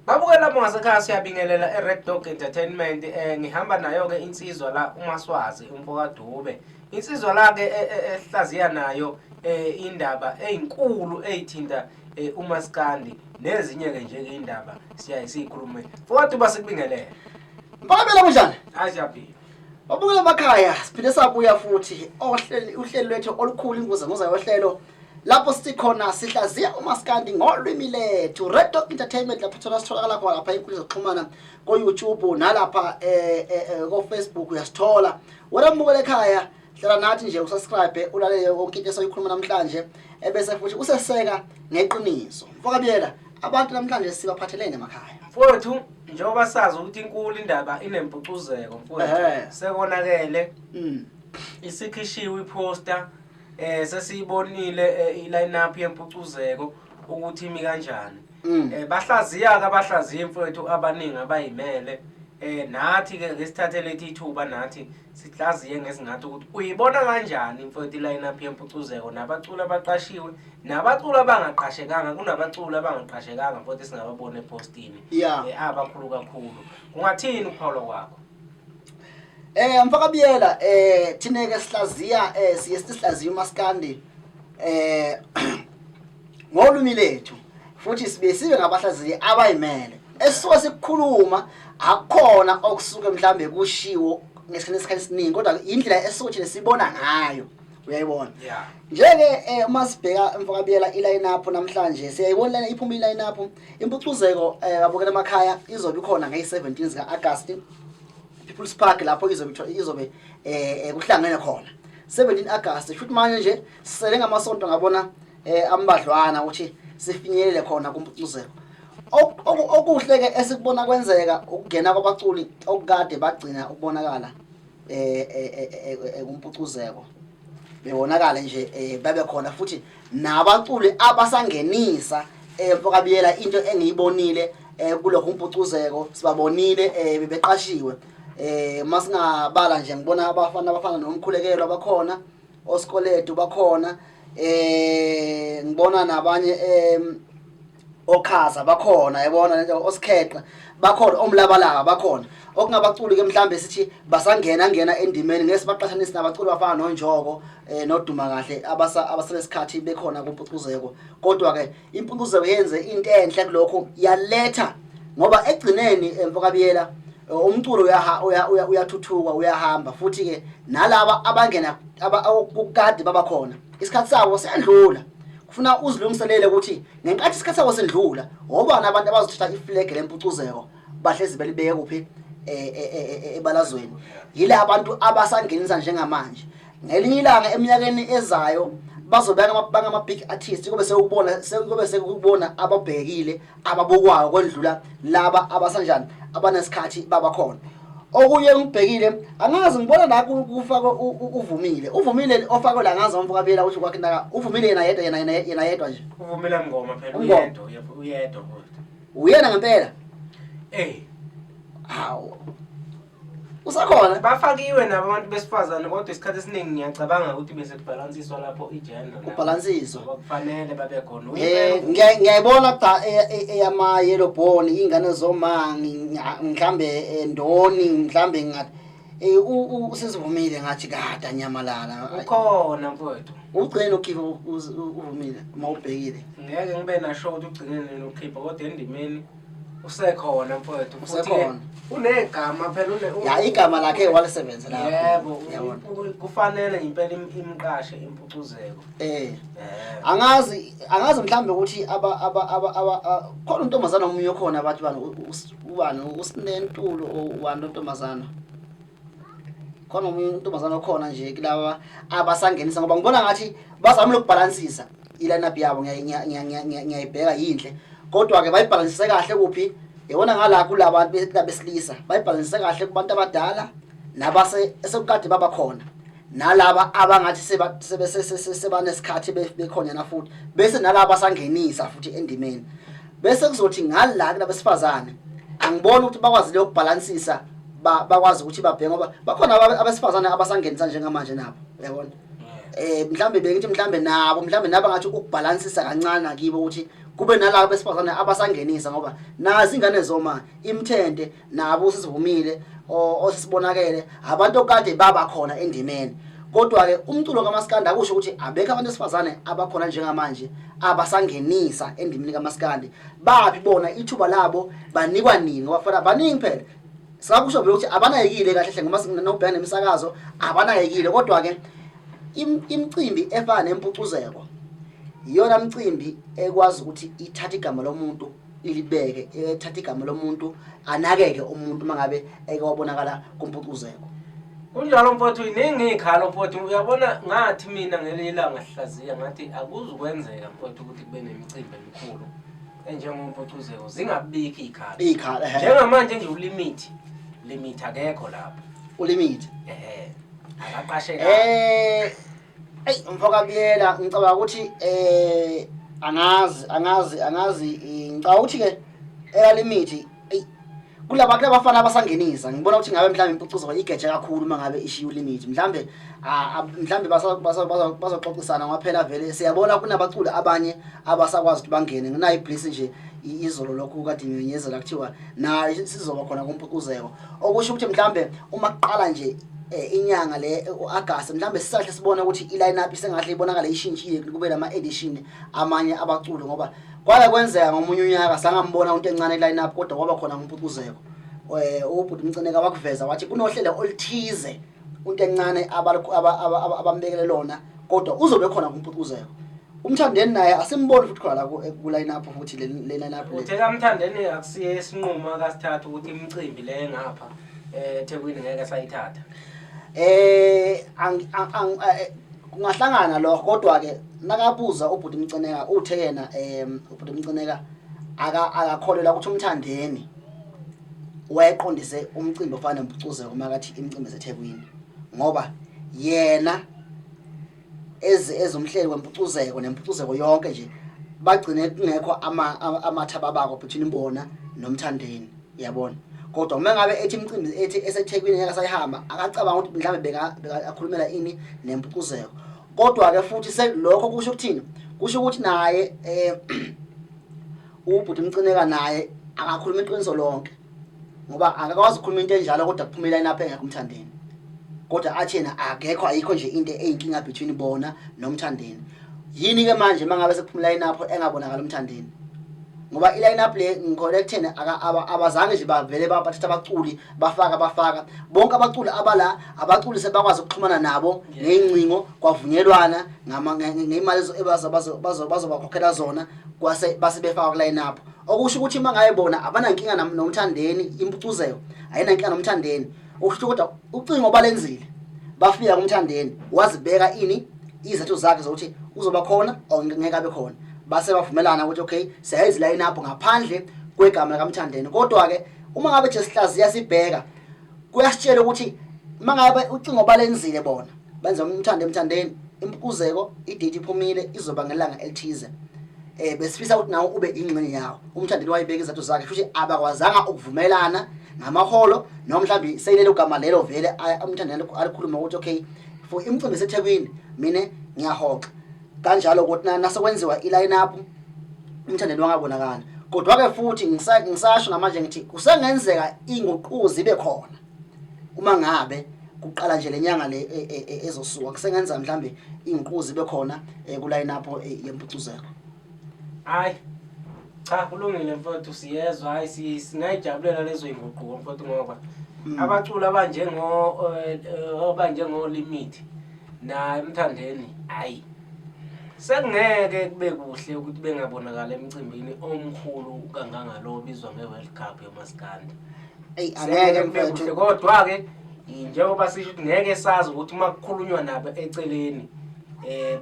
Babukela mongasekhaya siyabingelela eRed Dog Entertainment. Ngihamba nayo ke insizwa la uMaswazi uMfokadube. Insizwa la ke ehlaziya nayo indaba ezinkulu ezithinta uMaskandi nezinye ke nje indaba siyayikhuluma. Mfokadube basikubingelele. Mpabela kunjani? Ajaphila. Babukela emakhaya siphinde sabuya futhi uhlelo lwethu olukhulu inguze yohlelo lapho sithi khona sihlaziya uMaskandi ngolwimi lethu. Red Dog Entertainment lapho sitholakala khona lapha inkundla zokuxhumana ko YouTube nalapha ko Facebook uyasithola. Wena mbukele ekhaya hlala nathi nje usubscribe ulalele yonke into esiyikhuluma namhlanje ebese futhi useseka ngeqiniso. Mfokabiyela abantu namhlanje sibaphathelene emakhaya. Mfowethu njengoba sazi ukuthi inkulu indaba inempucuzeko mfowethu sekonakele isikhishiwe iposter sesiyibonile iline-up yempucuzeko ukuthi imi kanjani. Bahlaziya ke abahlaziya mfowethu abaningi abayimele nathi ke ngesithathe lethi ithuba nathi sihlaziye ngesingathi ukuthi uyibona kanjani mfowethu iline-up yempucuzeko nabaculi abaqashiwe nabaculi abangaqashekanga kunabaculi abangaqashekanga mfowethu singababona epostini abakhulu kakhulu. Kungathini ukuphawula kwakho? Mfokabiyela thina ke sihlaziya siye sihlaziya uMaskandi ngolwimi lethu futhi sibe ngabahlaziyi abayimele esisuka sikukhuluma akukhona okusuke mhlambe kushiwo ngesikhathi esiningi kodwa indlela esisuke sibona ngayo uyayibona. Njeke uma sibheka Mfokabiyela iline-up namhlanje siyayibona lana iphuma iline-up impucuzeko abukela emakhaya izobe ikhona nge-17 zika August People's Park lapho izobe kuhlangene khona 17 August futhi manje nje sisele ngamasonto ngabona ambadlwana ukuthi sifinyelele khona kumpucuzeko. Okuhle ke esikubona kwenzeka ukungena kwabaculi okukade bagcina ukubonakala kumpucuzeko bebonakala nje babe khona futhi nabaculi abasangenisa Mfokabiyela into engiyibonile kulokho kumpucuzeko sibabonile bebeqashiwe masingabala nje ngibona abafana nomkhulekelo abakhona Oscoletu bakhona ngibona nabanye Okhaza bakhona yabona nje Oskheqa bakhona omlabalaba bakhona okungabaculi ke mhlambe sithi basangena endimeni ngesibaqashanisi nabaculi bafana noNjoko noduma kahle abasenesikhathi bekhona kumpucuzeko kodwa ke impucuzeko yenze into enhle kulokho yaletha ngoba egcineni Mfokabiyela umculo uyathuthuka uyahamba futhi ke nalaba abangena ukade babakhona isikhathi sabo siyadlula kufuna uzilungiselele ukuthi ngenkathi isikhathi sabo sendlula ngoba abantu abazothatha iflag lempucuzeko bahlezi belibeke kuphi ebalazweni yila abantu abasangenisa njengamanje ngelinye ilanga eminyakeni ezayo bazobeka ama big artists kube sekubona ababhekile ababukwayo kwendlula laba abasanjani abanesikhathi babakhona. Okunye ngibhekile angazi ngibona la kufaka uvumile ofakwe la ngazi Mfokabiyela ukuthi kwakhe naka uvumile yena yedwa nje Uvumile ngoma phela uyedwa uyena ngempela hawo usakhona bafakiwe nabantu besifazane kodwa isikhathi esiningi ngiyacabanga ukuthi bese kubalansiswa lapho igender kubalansiswa kufanele babe khona. Ngiyayibona eyama yellow bone ingane zomangi mhlambe ndoni mhlambe ngathi usizivumile ngathi kada nyamalala ukhona mfowethu ugcine ukhipha uvumile uma ubhekile ngeke ngibe na show ukuthi ugcinene nokhipha kodwa endimeni usekhona mfowethu futhi unegama phela igama lakhe walisebenza lapho yebo kufanele impela imqashe impucuzeko angazi mhlambe ukuthi khona untombazana omunye khona abathi ubani usinentulo ubani untombazana khona omunye untombazana khona nje kulaba abasangenisa ngoba ngibona ngathi bazamile ukubalansisa iline-up yabo ngiyayibheka yinhle kodwa ke bayibalansise kahle kuphi yabona ngala kulabantu besilisa bayibalansise kahle kubantu abadala nabase esekade babakhona nalaba abangathi sebanesikhathi bekhona na futhi bese nalaba basangenisa futhi endimeni bese kuzothi ngala kulabesifazane angibona ukuthi bakwazi ukubalansisa bakwazi ukuthi babheke ngoba bakhona abesifazane abasangenisa njengamanje nabo yabona mhlambe bengithi mhlambe nabo ngathi ukubalansisa kancane akibo ukuthi kube nalabo besifazane abasangenisa ngoba nazi ingane zoma imthente nabo sisivumile osisibonakele abantu okade baba khona endimeni. Kodwa ke umculo kaMaskandi akusho ukuthi abekho abantu besifazane abakhona njengamanje abasangenisa endimini kaMaskandi. Bapi bona ithuba labo banikwa nini ngoba fana baningi phela. Sakusho vele ukuthi abanayekile kahle hle ngoba nobheka nemisakazo abanayekile. Kodwa ke imicimbi efana nempucuzeko iyona mcimbi ekwazi ukuthi ithatha igama lomuntu ilibeke, ethatha igama lomuntu anakeke umuntu mangabe ekwabonakala kumpucuzeko. Kunjalo mfowethu iningi ikhalo mfowethu uyabona ngathi mina ngelilanga sihlaziya ngathi akuzukwenzeka mfowethu ukuthi kube nemicimbi emikhulu enjengompucuzeko zingabiki ikhalo. Njengamanje nje limit akekho lapho. Ulimit. Akaqasheka. Mfoka Biyela ngicabanga ukuthi angazi ngicabanga ukuthi ke limit kulaba abafana abasangenisa ngibona ukuthi ngabe mhlambe impucuzeko igeje kakhulu mangabe ishiya limit mhlambe bazoxoxisana ngaphela vele siyabona kunabaculi abanye abasakwazi ukuthi bangene nginayi bliss nje izolo lokho kade ngiyenyezela kuthiwa na sizoba khona kumpucuzeko okusho ukuthi mhlambe uma kuqala nje inyanga le August mhlambe sisahle sibona ukuthi iline up isengahle ibonakala ishintshile kube lama edition amanye abaculi ngoba kwala kwenzeka ngomunye unyaka sangambona umuntu encane line up kodwa kwaba khona umpucuzeko. Ubhuti Mcineka wakuveza wathi kunohlelo olithize umuntu encane abambekele lona kodwa uzobe khona kumpucuzeko. Umthandeni naye asimboni futhi khona la ku line up futhi le line up le. Uthe kaMthandeni akusiye isinqumo akasithatha ukuthi imicimbi le ngapha eThekwini ngeke sayithatha. Kungahlangana lo kodwa ke nakabuza ubhuti Mcineka uthe yena ubhuti Mcineka akakholelwa ukuthi umthandeni wayeqondise umcimbi ofana nempucuzeko makathi imicimbi eseThekwini ngoba yena ezomhleli wempucuzeko nempucuzeko yonke nje bagcine kungekho amathaba bako between Mbona nomthandeni yabona. Kodwa uma ngabe ethi imicimbi ethi eseThekwini ngeke sayihamba akacabanga ukuthi mhlambe beka akhulumela ini nempucuzeko. Kodwa ke futhi lokho kusho ukuthini kusho ukuthi naye ubhuti Mcineka naye akakhuluma iqiniso lonke ngoba akakwazi ukukhuluma into enjalo kodwa kuphumela ina phela kumthandeni. Kodwa athi yena akekho ayikho nje into eyinkinga between bona nomthandeni. Yini ke manje mangabe sekuphumela inapho engabonakala umthandeni ngoba iline up le ngiconnectene abazange nje bavele bathatha abaculi bafaka bonke abaculi abala abaculi sebakwazi ukuxhumana nabo ngeincingo kwavunyelwana ngeimali bazobakhokhela zona kwase basebefaka ku line up okusho ukuthi mangayibona abanankinga nomthandeni impucuzeko ayinankinga nomthandeni okusho kodwa ucingo balenzile bafika kumthandeni wazibeka ini izathu zakhe zokuthi uzoba khona or ngeke abe khona base bavumelana ukuthi okay siyayizi line up ngaphandle kwegama lakaMthandeni. Kodwa ke uma ngabe nje sihlaziya sibheka kuyasitshela ukuthi mangabe ucingo balenzile bona benza Mthandeni impucuzeko idate iphumile izoba ngelanga elithize besifisa ukuthi nawo ube ingxenye yawo uMthandeni wayibeka izathu zakhe futhi abakwazanga ukuvumelana ngamaholo noma mhlawumbe seyilelo gama lelo vele uMthandeni alikhuluma ukuthi okay for imicimbi eseThekwini mina ngiyahoxa kanjalo ukuthi nasekwenziwa iline up uMthandeni wangabonakala. Kodwa ke futhi ngisasho ngamanje ngithi kusengenzeka inguquzi ibe khona uma ngabe kuqala nje lenyanga le ezosuka kusengenza mhlambe inguquzi ibe khona ku line up yempucuzeko. Hayi cha kulungile mfowethu siyezwa hayi singayijabulela lezo inguquko mfowethu ngoba abaculi abanjengo limit na Mthandeni hayi sekungeke kube kuhle ukuthi bengabonakala emcimbini omkhulu kangangalo bizwa ngeWorld Cup yoMaskandi. Angeke mfowethu kodwa ke njengoba sisho ukuthi ngeke sazi ukuthi uma kukhulunywa nabo eceleni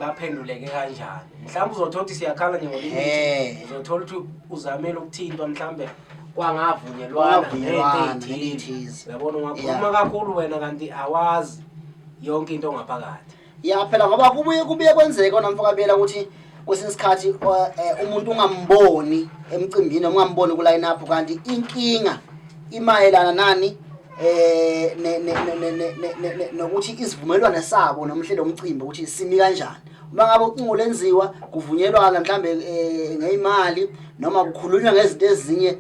baphenduleke kanjani. Mhlawumbe uzothola ukuthi siyakhala nje ngolimit uzothola ukuthi uzamela ukuthintwa mhlawumbe kwangavunyelwana ngethize. Uyabona ungakhuluma kakhulu wena kanti awazi yonke into ngaphakathi. Ya phela ngoba kubuye kwenzeka namfoka Biyela ukuthi kwesinye isikhathi umuntu ungamboni emcimbini noma ungamboni ku line up kanti inkinga imayelana nani nokuthi isivumelwano sabo nomhlelo omcimbi ukuthi simi kanjani. Uma ngabe ucingo lenziwa kuvunyelwana mhlambe ngeimali noma kukhulunywa ngezinto ezinye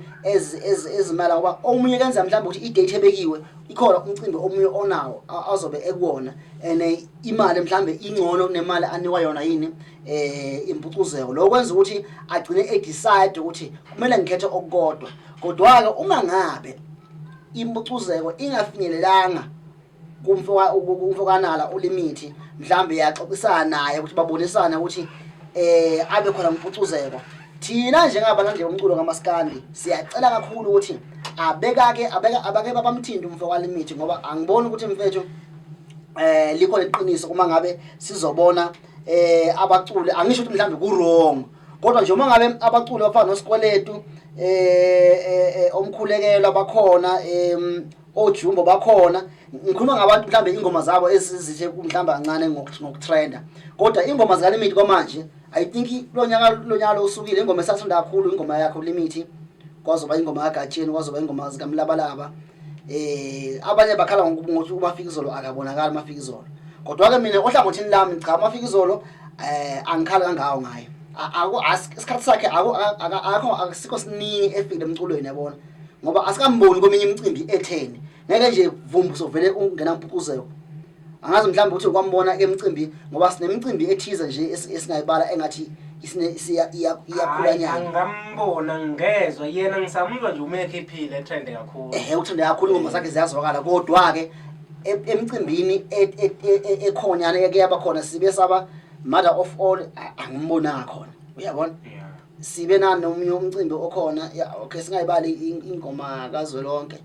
ezimala ngoba omunye kenza mhlambe ukuthi idate ebekiwe ikhona umcimbi omunye onawo azobe ekuwona imali mhlambe ingcono kunemali anikwa yona yini impucuzeko lo kwenza ukuthi agcine decide ukuthi kumele ngikhethe okukodwa. Kodwa ke uma ngabe impucuzeko ingafinyelelanga kumfokanala ulimithi mhlambe yaxoxisana naye ukuthi babonisana ukuthi abe khona impucuzeko. Thina njengabalandeli bomculo kaMaskandi siyacela kakhulu ukuthi abake babamthinta umfokalimithi ngoba angiboni ukuthi mfethu likho leqiniso uma ngabe sizobona abaculi angisho ukuthi mhlambe ku wrong kodwa nje uma ngabe abaculi bafana noSikoletu omkhulekelo abakhona oJumbo bakhona ngikhuluma ngabantu mhlambe ingoma zabo ezizithe mhlambe kancane ngokutrenda kodwa ingoma zika Limit kwamanje I think lo nyaka usukile ingoma esathanda kakhulu ingoma yakho Limit kwazoba ingoma kaGatsheni kwazoba ingoma zika Mlabalaba abanye bakhala ngokuthi uMafikizolo akabonakala uMafikizolo kodwa ke mina ohlangothini lami cha uMafikizolo angikhala kangawo ngaye isikhathi sakhe akho asikho siningi efile emculweni yabona ngoba asikamboni kweminye imicimbi etheni ngeke nje vumbu sovele ungena mpucuzeko angazi mhlambe ukuthi kwambona emicimbi ngoba sinemicimbi ethiza nje esingayibala engathi iyakhulanyana angambona ngezwe yena ngisamuzwa nje umekhe iphile trend kakhulu uthande kakhulu ingoma zakhe ziyazwakala kodwa ke emicimbini ekhonyana yaba khona sibe saba mother of all angimbona khona uyabona sibe nomunye umcimbi okhona okay singayibali ingoma kaZwelonke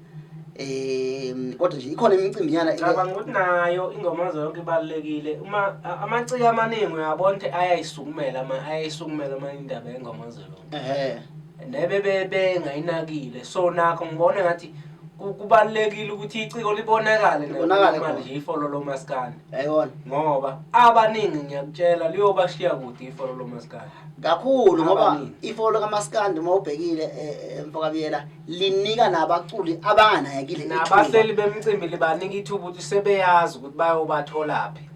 kodwa nje ikhona imicimbi yana ngicabanga ukuthi nayo ingoma zonke ibalekile uma amaciki amaningi uyabona ukuthi ayayisukumela ama indaba engoma Zwelonke nebe ngayinakile so nakho ngibona ngathi kubalekile ukuthi iciko libonakale noma nje ifolo loMaskandi ayibona ngoba abaningi ngiyakutshela liyobashiya kude ifolo loMaskandi kakhulu ngoba ifolo kaMaskandi mawubhekile emfokabiyela linika nabaculi abanganayekile nabahleli bemicimbi libanika ithuba ukuthi sebeyazi ukuthi bayobathola phi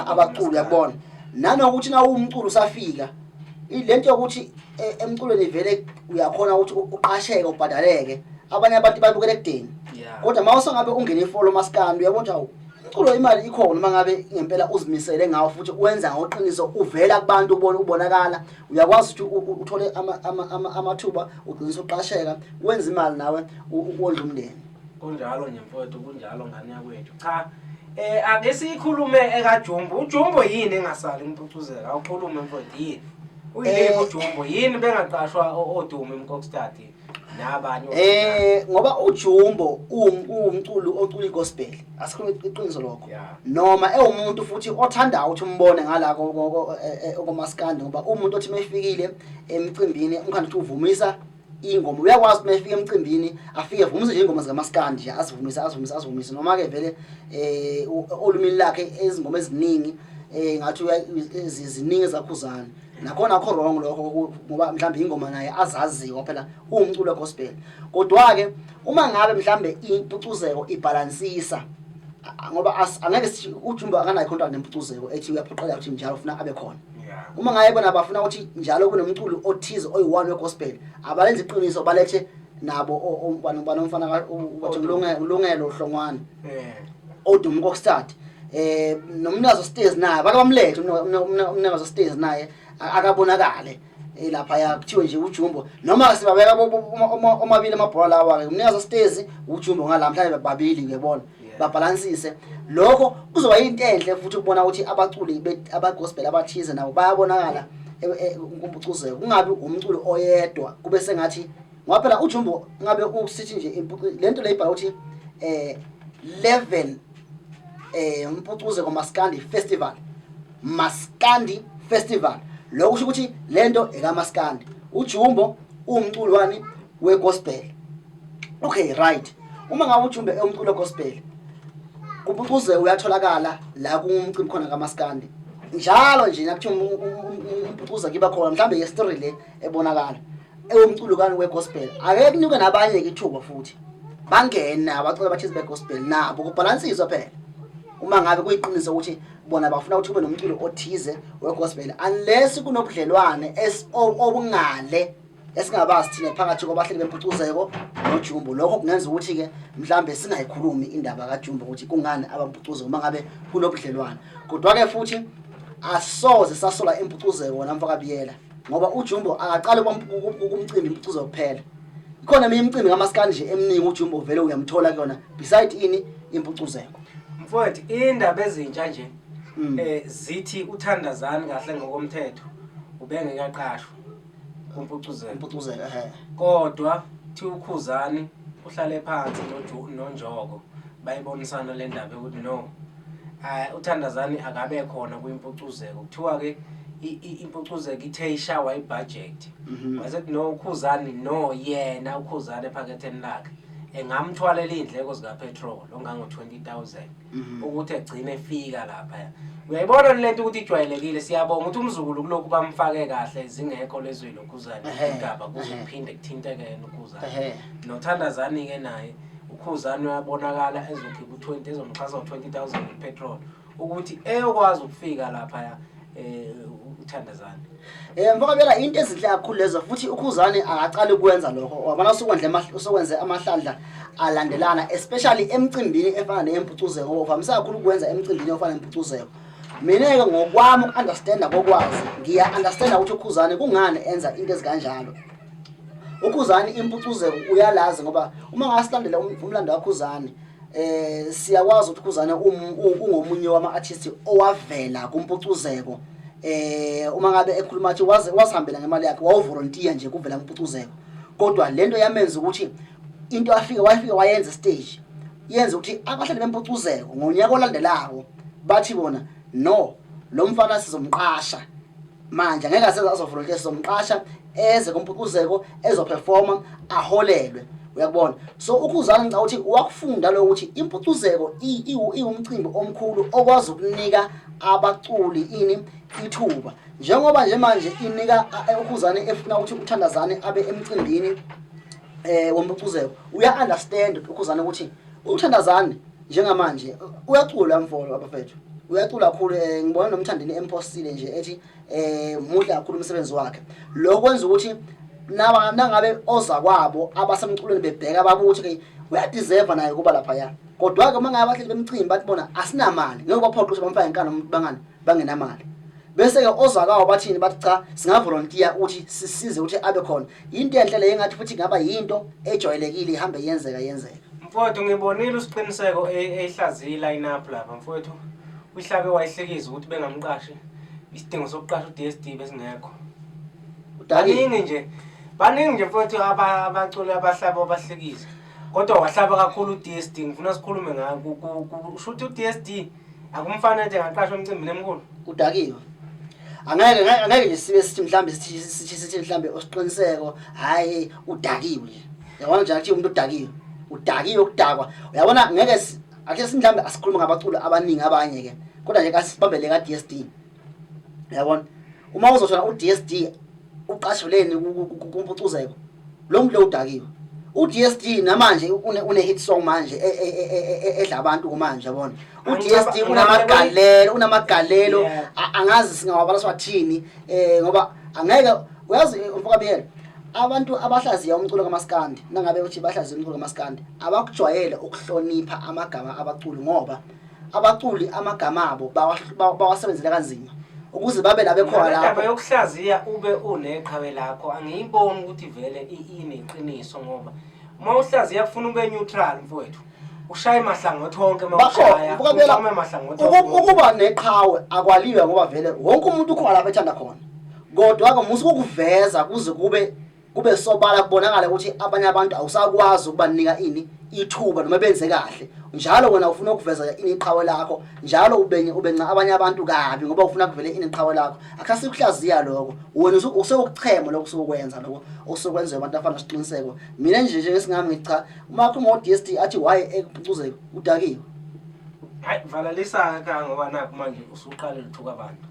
abaculi yabona nanokuthi na umculo usafika lento yokuthi emculweni vele uyakhona ukuthi uqasheke ubhadaleke abanye abantu bayibukela ekudeni kodwa mawusangabe ungena ifolo Maskandi uyabona ukuthi umculo imali ikhona mangabe ngempela uzimisele ngawo futhi uwenza ngoqiniso uvela kubantu ubonakala uyakwazi ukuthi uthole amathuba ugcina uqasheka wenza imali nawe ukondla umndeni kunjalo nje mfowethu kunjalo ngane yakwethu cha ake sikhulume ekaJumbo uJumbo yini engasali impucuzeko awukhulume mfowethu yini uyile uJumbo yini bengaqashwa odume eMkokstad nabanye ngoba uJumbo umculi ocula igospel asikhuluma iqiniso lokho noma ewumuntu futhi othanda ukuthi umbone ngalako okoMaskandi ngoba umuntu othi mefikile emcimbini umkhandi uthi uvumisa ingoma uyakwazi uma efika emcimbini afike evumise nje ingoma zikaMaskandi nje azivumise noma ke vele olumini lakhe ezingoma eziningi ngathi ziningi zakhuzana nakhona akho wrong lokho ngoba mhlambe ingoma naye azaziwa phela umculo wegospel kodwa ke uma ngabe mhlambe impucuzeko ibalansisa ngoba angeke uJumbo akanayo contract nempucuzeko ethi uyaphoqela ukuthi njalo ufuna abe khona uma ngaye bona bafuna ukuthi njalo kunomculo othize oyi1 wegospel abalenze iqiniso balethe nabo banomfana ubathi ulungelo Hlongwane odume Kokstad nomnazo Stairs naye bakabamlethe umnazo Stairs naye akabonakale lapha yakuthiwe nje uJumbo noma sibabeka omabili amabhola lawa ke umnazo Stairs uJumbo ngalamhla babili ngebona babalansise lokho kuzoba into enhle futhi ukubona ukuthi abaculi abagospel abathize nabo bayabonakala kumpucuzeko kungabi umculo oyedwa kube sengathi ngoba phela uJumbo ngabe usithi nje lento leyibhala ukuthi 11 umpucuzeko Maskandi Festival lokho kusho ukuthi lento ekaMaskandi uJumbo umculo wani wegospel okay right uma ngabe uJumbo umculo wegospel kumpucuzeko uyatholakala la kumcimbi khona kaMaskandi njalo nje nakuthiwa umpucuzeko kiba khona mhlambe yestory le ebonakala umculo kani wegospel ake kunuke nabanye ke ithuba futhi bangene abaculi abathize begospel nabo kubalansiswa phela uma ngabe kuyiqiniso ukuthi bona bafuna ukuthi kube nomculo othize wegospel unless kunobudlelwane obungale esingabazi thina phakathi kwabahleli bempucuzeko noJumbo. Lokho kungenza ukuthi ke mhlambe singayikhulumi indaba kaJumbo ukuthi kungani abampucuzeko uma ngabe kunobudlelwane. Kodwa ke futhi asoze sasola impucuzeko wona mfakabiyela ngoba uJumbo akaqala ukumcimbi impucuzeko kuphela. Ikhona eminye imicimbi ngamaskandi nje eminingi uJumbo vele uyamthola kuyona beside ini impucuzeko. Mfowethu indaba ezintsha nje zithi uThandazani kahle ngokomthetho ubengekaqashwa kumpucuzeko kodwa thi uKhuzani uhlale phansi noNjoko bayibonisana le ndaba ukuthi no uThandazani akabe khona kwimpucuzeko kuthiwa ke impucuzeko ithe ishawa ibudget mase no uKhuzani no yena uKhuzani ephaketheni lakhe engamthwalela indleko zika petrol ongango 20,000 ukuthi egcine efika lapha. Uyayibona lento ukuthi ijwayelekile siyabonga ukuthi umzukulu kuloko bamfake kahle izingekho lezwe loKhuzani igaba kuzophinde kuthinteke yena uKhuzani noThandazani ke naye uKhuzani uyabonakala ezokhipha u20 ezomxhasa u20,000 ipetrol ukuthi eyokwazi ukufika lapha uThandazani. Mfakabela into ezinhle kakhulu lezo futhi uKhuzani akaqala ukwenza lokho wabona usokwenze amahlandla alandelana especially emcimbini efana neempucuzeko ngoba uvamisa kakhulu ukwenza emcimbini ofana neempucuzeko. Mina ke ngokwami ukunderstanda kokwazi ngiya understand ukuthi uKhuzani kungani enza into ezikanjalo. uKhuzani impucuzeko uyalazi ngoba uma ngasilandela umlando waKhuzani siyakwazi ukuthi uKhuzani ungomunye wama artists owavela kumpucuzeko. Uma ngabe ekhuluma athi wasihambela ngemali yakhe wavolunteer nje kuvela kumpucuzeko kodwa lento yamenza ukuthi into wafika wayenza stage yenza ukuthi abahlali bempucuzeko ngonyaka olandelayo bathi bona no lo mfana sizomqasha manje ngeke asezazovolunteer sizomqasha eze kumpucuzeko ezoperforma aholelwe. Uyakubona so uKhuzani ngicela ukuthi wakufunda lo ukuthi impucuzeko iwumcimbi omkhulu okwazi ukunika abaculi ithuba njengoba nje manje inika uKhuzani efuna ukuthi uThandazani abe emcimbini wompucuzeko uya understand uKhuzani ukuthi uThandazani njengamanje uyacula mfolo abafethu uyacula kakhulu ngibona nomthandeni empostile nje ethi muhle kakhulu umsebenzi wakhe lo kwenza ukuthi nangabe oza kwabo abasemculweni bebheka babuthi ke uyadeserve naye kuba lapha ya kodwa ke mangabe abahleli bemcimbi bathi bona asinamali ngeke baphoqa ukuthi bamfake enkani umuntu bangani bangenamali bese ke oza kwawo bathini bathi cha singavolunteer ukuthi sisize ukuthi abe khona into enhle le engathi futhi ngaba yinto ejwayelekile ihambe yenzeka. Mfowethu ngibonile usiqiniseko ehlaziyi line up lapha mfowethu uhlabe wayihlekiza ukuthi bengamqashi isidingo sokuqasha uDSD besingekho baningi nje mfowethu abaculi abahlaba abahlekiza kodwa wahlaba kakhulu uDSD ngifuna sikhulume ngako usho ukuthi uDSD akumfanele ngaqashwa emcimbini emkhulu udakiwe angeke nje sibe sithi mhlambe sithi mhlambe osiqiniseko hayi udakiwe nje yabona nje athi umuntu udakiwe ukudakwa uyabona ngeke ake simhlambe asikhuluma ngabaculi abaningi abanye ke kodwa nje kasibambele kaDSD yabona uma uzoshona uDSD uqashuleni kumpucuzeko lo muntu lo udakiwe uDSD namanje une hit song manje edla abantu manje yabona uDSD unamagalelo angazi singawabala swathini ngoba angeke uyazi umfakabiyela abantu abahlaziya umculo kamaskandi nangabe uthi bahlaziya umculo kamaskandi abakujwayele ukuhlonipha amagama abaculi ngoba abaculi amagama abo bawasebenzela kanzima ukuze babe labe khona lapho bayokuhlaziya ube uneqhawe lakho angiyiboni ukuthi vele ineqiniso ngoba uma uhlaziya kufuna ube neutral mfowethu ushaye mahlangothi wonke mawushaya uqhame mahlangothi ukuba neqhawe akwaliwe ngoba vele wonke umuntu ukhona lapha ethanda khona kodwa musu ukuveza kuze kube sobala kubonakala ukuthi abanye abantu awusakwazi ukubanika ithuba noma benze kahle njalo wena ufuna ukuveza iqhawe lakho njalo ubenca abanye abantu kabi ngoba ufuna kuvele iqhawe lakho akasikuhlaziya lokho wena usekuchema lokho sokwenza lokho osokwenza abantu afana siqiniseko mina nje ngesingami ngicha uma kumo DSD athi why ekucuzeko udakiwe Hayi valalisa ka ngoba nakho manje usuqala lithuka abantu.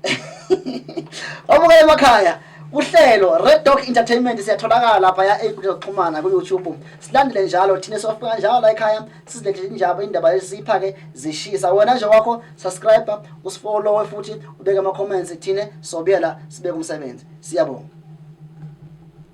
Abukele emakhaya uhlelo Red Dog Entertainment siyatholakala lapha ya ezokuxhumana ku YouTube. Silandele njalo thina sofika njalo la ekhaya sizilethe indaba ezipha ke zishisa. Wena nje wakho subscribe, usifollow futhi ubeke ama comments thina sobuyela sibeke umsebenzi. Siyabonga.